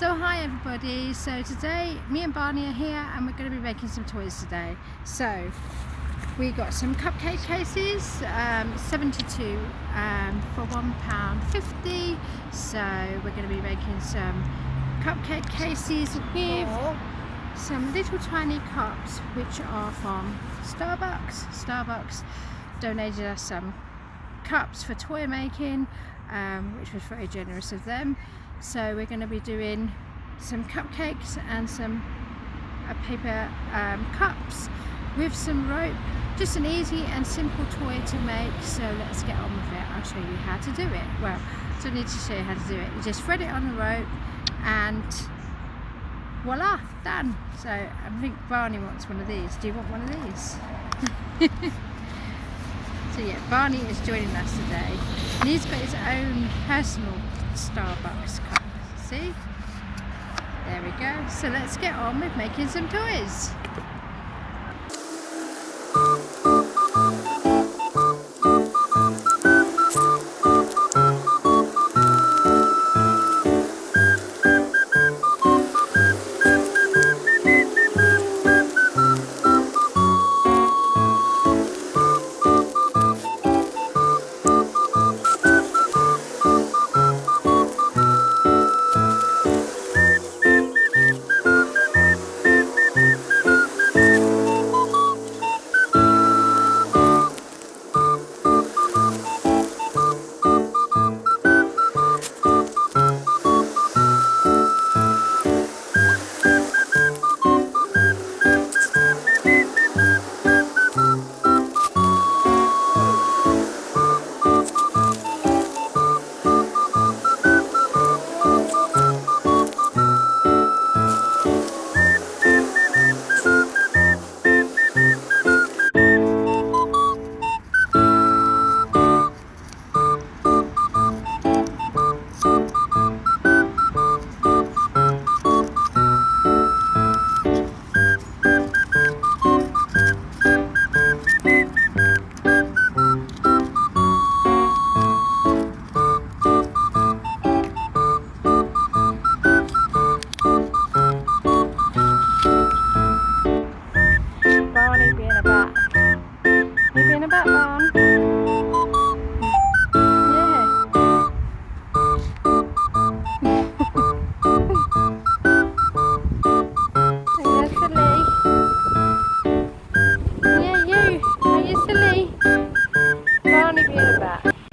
So hi everybody, so today me and Barney are here and we're going to be making some toys today. So we got some cupcake cases, 72 for £1.50. So we're going to be making some cupcake cases with some little tiny cups which are from Starbucks. Starbucks donated us some cups for toy making, which was very generous of them. So we're going to be doing some cupcakes and some paper cups with some rope. Just an easy and simple toy to make, so let's get on with it. I'll show you how to do it. Well, I don't need to show you how to do it. You just thread it on the rope and voila, done. So I think Barney wants one of these. Do you want one of these? So yeah, Barney is joining us today and he's got his own personal Starbucks cup. See? There we go. So let's get on with making some toys.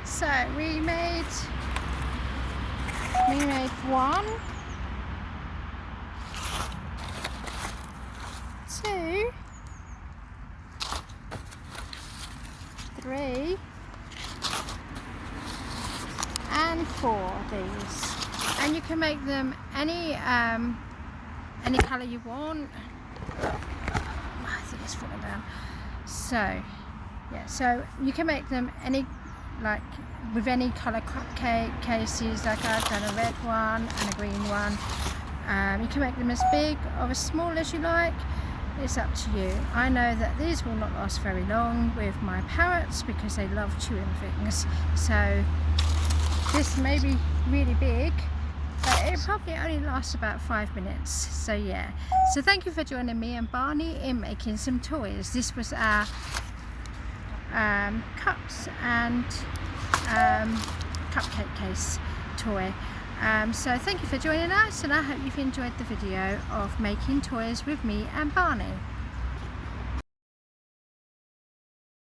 So we made 1, 2, 3 and 4 of these, and you can make them any colour you want. I think it's falling down. So yeah, so you can make them any, like with any colour cupcake cases. Like I've done a red one and a green one. You can make them as big or as small as you like. It's up to you. I know that these will not last very long with my parrots because they love chewing things. So this may be really big, but it probably only lasts about 5 minutes. So yeah. So thank you for joining me and Barney in making some toys. This was our cups and cupcake case toy. So thank you for joining us, and I hope you've enjoyed the video of making toys with me and Barney.